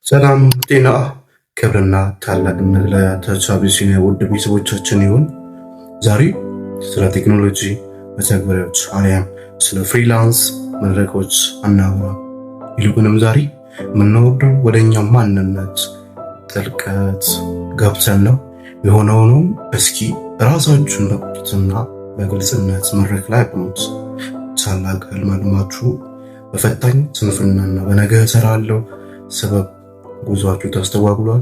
ሰላም ጤና ክብርና ታላቅነት ለተቻቢሲኒያ ውድ ቤተሰቦቻችን ይሁን። ዛሬ ስለ ቴክኖሎጂ መተግበሪያዎች አሊያም ስለ ፍሪላንስ መድረኮች አናወራ። ይልቁንም ዛሬ የምንወርደው ወደኛ ማንነት ጥልቀት ገብተን ነው። የሆነውንም እስኪ ራሳችሁን በቁጥጥና በግልጽነት መድረክ ላይ አቅሙት። ታላቅ ህልም አልማችሁ በፈታኝ ስንፍናና በነገ እሰራለሁ ሰበብ ጉዟችሁ ተስተጓጉሏል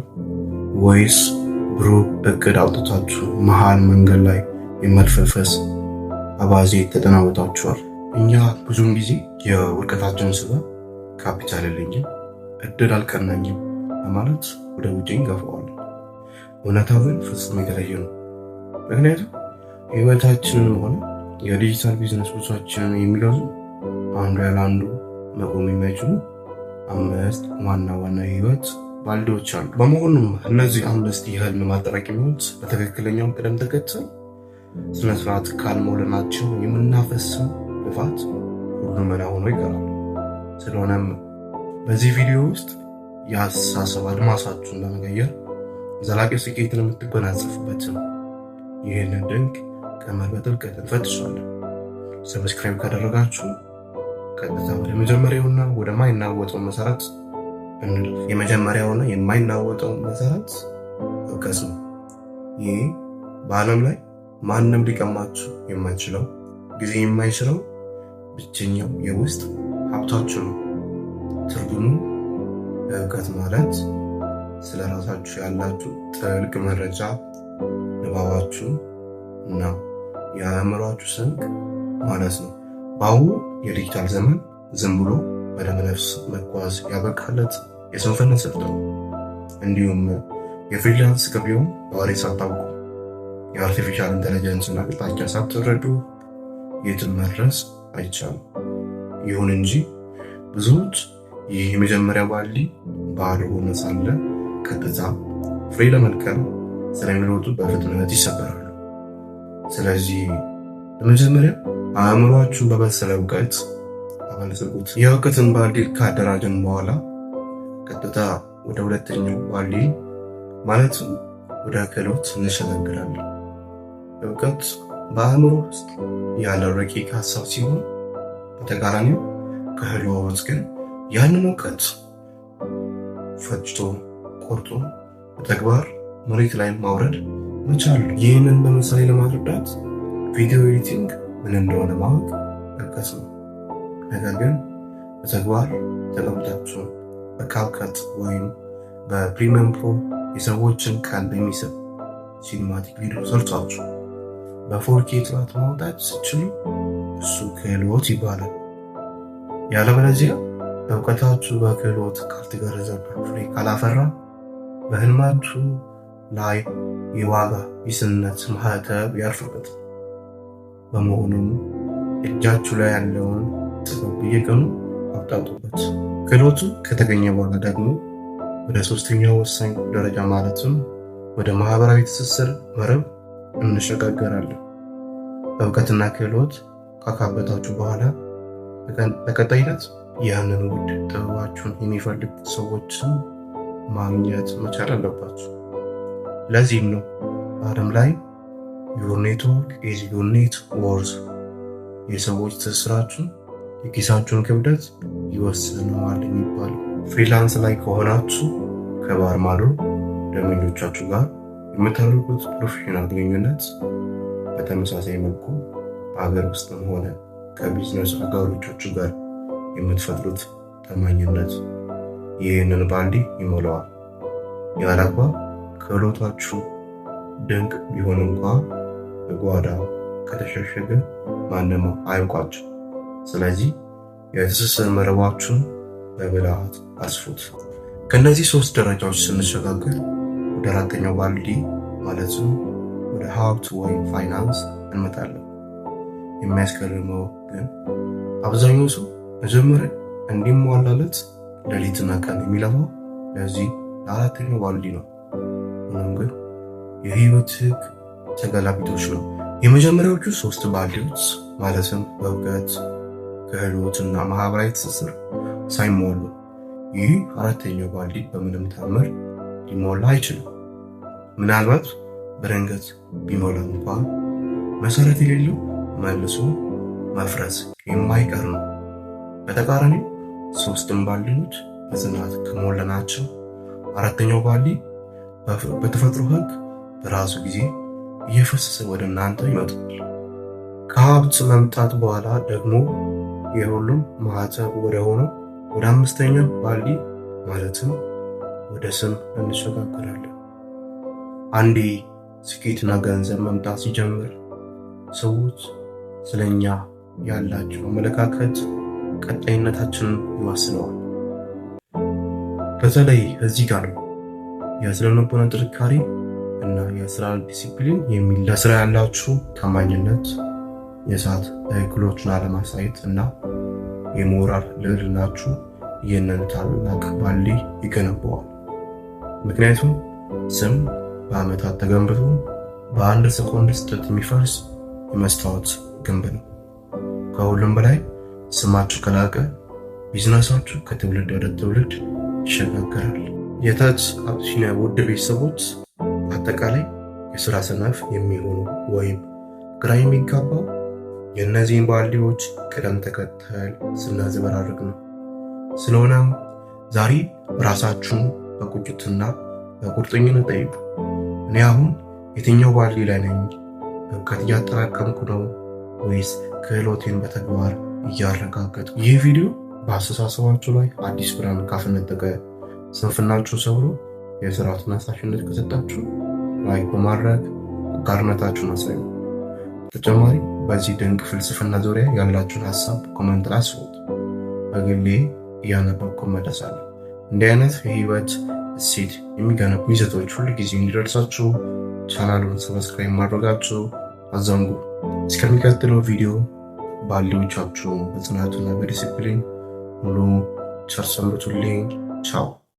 ወይስ ብሩህ እቅድ አውጥታችሁ መሃል መንገድ ላይ የመልፈስፈስ አባዜ ተጠናወታችኋል? እኛ ብዙውን ጊዜ የውድቀታችን ሰበብ ካፒታል የለኝም፣ እድል አልቀናኝም በማለት ወደ ውጭ እንገፋዋለን። እውነታው ግን ፍጹም የተለየ ነው። ምክንያቱም ህይወታችንን ሆነ የዲጂታል ቢዝነስ ጉዟችንን የሚገዙ አንዱ ያለ አንዱ መቆም የማይችሉ አምስት ዋና የህይወት ባልዲዎች አሉ። በመሆኑም እነዚህ አምስት የህልም ማጠራቀሚያዎች በትክክለኛው ቅደም ተከተል ስነስርዓት ካልሞላናቸው የምናፈሰው ልፋት ሁሉ መና ሆኖ ይቀራል። ስለሆነም በዚህ ቪዲዮ ውስጥ የአስተሳሰብ አድማሳችሁን በመቀየር ዘላቂ ስኬትን የምትጎናጸፉበትን ይህንን ድንቅ ቀመር በጥልቀት እንፈትሻለን። ሰብስክራይብ ካደረጋችሁ ቀጥታ ወደ መጀመሪያውና ወደ ማይናወጠው መሰረት እንለፍ። የመጀመሪያውና የማይናወጠው መሰረት እውቀት ነው። ይህ በዓለም ላይ ማንም ሊቀማችሁ የማይችለው ጊዜ የማይችለው ብቸኛው የውስጥ ሀብታችሁ ነው። ትርጉሙ እውቀት ማለት ስለ ራሳችሁ ያላችሁ ጥልቅ መረጃ፣ ንባባችሁ እና የአእምሯችሁ ስንቅ ማለት ነው። በአሁኑ የዲጂታል ዘመን ዝም ብሎ በደመነፍስ መጓዝ ያበቃለት የስንፍና ስልት ነው። እንዲሁም የፍሪላንስ ገቢውን በወሬ ሳታውቁ የአርቲፊሻል ኢንተለጀንስና አቅጣጫ ሳትረዱ የትም መድረስ አይቻልም። ይሁን እንጂ ብዙዎች ይህ የመጀመሪያ ባሊ ባዶ ሆኖ ሳለ ቀጥታ ፍሬ ለመልቀም ስለሚሮጡ በፍጥነት ይሰበራሉ። ስለዚህ በመጀመሪያ አእምሯችሁን በበሰለ እውቀት አበልጽጉት። የእውቀትን ባልዲ ካደራጀን በኋላ ቀጥታ ወደ ሁለተኛው ባልዲ ማለትም ወደ ክህሎት እንሸጋግራለን። እውቀት በአእምሮ ውስጥ ያለ ረቂቅ ሀሳብ ሲሆን፣ በተቃራኒው ክህሎት ግን ያንን እውቀት ፈጭቶ ቆርጦ በተግባር መሬት ላይ ማውረድ መቻል። ይህንን በምሳሌ ለማስረዳት ቪዲዮ ኤዲቲንግ ምን እንደሆነ ማወቅ እውቀት ነው። ነገር ግን በተግባር ተቀምጣችሁ በካፕከት ወይም በፕሪሚየም ፕሮ የሰዎችን ቀልብ የሚስብ ሲኒማቲክ ቪዲዮ ሰርታችሁ በ4K ጥራት ማውጣት ስትችሉ እሱ ክህሎት ይባላል። ያለበለዚያ እውቀታችሁ በክህሎት ካልተገረዘና ፍሬ ካላፈራ በህልማችሁ ላይ የዋጋ ቢስነት ማህተብ ያርፍበታል። በመሆኑም እጃችሁ ላይ ያለውን ጥበብ በየቀኑ አብጣጡበት። ክህሎቱ ከተገኘ በኋላ ደግሞ ወደ ሶስተኛው ወሳኝ ደረጃ ማለትም ወደ ማህበራዊ ትስስር መረብ እንሸጋገራለን። እውቀትና ክህሎት ካካበታችሁ በኋላ በቀጣይነት ያንን ውድ ጥበባችሁን የሚፈልጉ ሰዎችን ማግኘት መቻል አለባችሁ። ለዚህም ነው በዓለም ላይ ዩር ኔትወርክ ኢዝ ዩር ኔት ወርዝ፣ የሰዎች ትስስራችሁ የኪሳችሁን ክብደት ይወስነዋል የሚባለው። ፍሪላንስ ላይ ከሆናችሁ ከባህር ማዶ ደንበኞቻችሁ ጋር የምታደርጉት ፕሮፌሽናል ግንኙነት በተመሳሳይ መልኩ በሀገር ውስጥም ሆነ ከቢዝነስ አጋሮቻችሁ ጋር የምትፈጥሩት ታማኝነት ይህንን ባልዲ ይሞላዋል። ያላግባብ ክህሎታችሁ ድንቅ ቢሆን እንኳ በጓዳ ከተሸሸገ ማንም አያውቃችሁ። ስለዚህ የትስስር መረባችሁን በብልሃት አስፉት። ከእነዚህ 3 ደረጃዎች ስንሸጋገር ወደ አራተኛው ባልዲ ማለትም ወደ ሀብት ወይም ፋይናንስ እንመጣለን። የሚያስገርመው ግን አብዛኛው ሰው መጀመሪያ እንዲሟላለት ሌሊትና ቀን የሚለፋው ለዚህ ለአራተኛው ባልዲ ነው። ሆኖም ግን የህይወት ህግ ተገላቢጦሽ ነው። የመጀመሪያዎቹ 3 ባልዲዎች ማለትም በእውቀት ክህሎትና ማህበራዊ ትስስር ሳይሟሉ ይህ አራተኛው ባልዲ በምንም ታምር ሊሞላ አይችልም። ምናልባት በድንገት ቢሞላ እንኳን መሰረት የሌለው መልሶ መፍረስ የማይቀር ነው። በተቃራኒው ሶስቱም ባልዲዎች በጽናት ከሞላናቸው አራተኛው ባልዲ በተፈጥሮ ሕግ በራሱ ጊዜ እየፈሰሰ ወደ እናንተ ይመጣል። ከሀብት መምጣት በኋላ ደግሞ የሁሉም ማህተብ ወደ ሆነው ወደ አምስተኛው ባልዲ ማለትም ወደ ስም እንሸጋገራለን። አንዴ ስኬትና ገንዘብ መምጣት ሲጀምር ሰዎች ስለኛ ያላቸው አመለካከት ቀጣይነታችንን ይወስነዋል። በተለይ እዚህ ጋር ነው የስነ ልቦና ጥንካሬ እና የስራ ዲሲፕሊን የሚል ለስራ ያላችሁ ታማኝነት፣ የሰዓት እክሎችን አለማሳየት እና የሞራል ልዕልናችሁ ይህንን ታላቅ ባልዲ ይገነባዋል። ምክንያቱም ስም በዓመታት ተገንብቶ በአንድ ሰኮንድ ስህተት የሚፈርስ የመስታወት ግንብ ነው። ከሁሉም በላይ ስማችሁ ከላቀ ቢዝነሳችሁ ከትውልድ ወደ ትውልድ ይሸጋገራል። የታች አቢሲኒያ ውድ ቤተሰቦች አጠቃላይ የስራ ሰነፍ የሚሆኑ ወይም ግራ የሚጋባው የእነዚህን ባልዲዎች ቅደም ተከተል ስናዘበራርቅ ነው። ስለሆነም ዛሬ ራሳችሁን በቁጭትና በቁርጠኝነት ጠይቁ። እኔ አሁን የትኛው ባልዲ ላይ ነኝ? እውቀት እያጠራቀምኩ ነው ወይስ ክህሎቴን በተግባር እያረጋገጥኩ? ይህ ቪዲዮ በአስተሳሰባችሁ ላይ አዲስ ብርሃን ካፈነጠቀ፣ ስንፍናችሁ ሰብሮ የስራ ተነሳሽነት ከሰጣችሁ ላይክ በማድረግ አጋርነታችሁን አሳዩ። ተጨማሪ በዚህ ድንቅ ፍልስፍና ዙሪያ ያላችሁን ሀሳብ ኮመንት ላይ አስፍሩት። በግሌ እያነበብኩ እመለሳለሁ። እንዲህ አይነት የህይወት እሴት የሚገነቡ ይዘቶች ሁል ጊዜ እንዲደርሳችሁ ቻናሉን ሰብስክራይብ ማድረጋችሁ አዘንጉ። እስከሚቀጥለው ቪዲዮ ባልዲዎቻችሁን በጽናትና በዲሲፕሊን ሙሉ ቸር ሰንብቱልኝ። ቻው።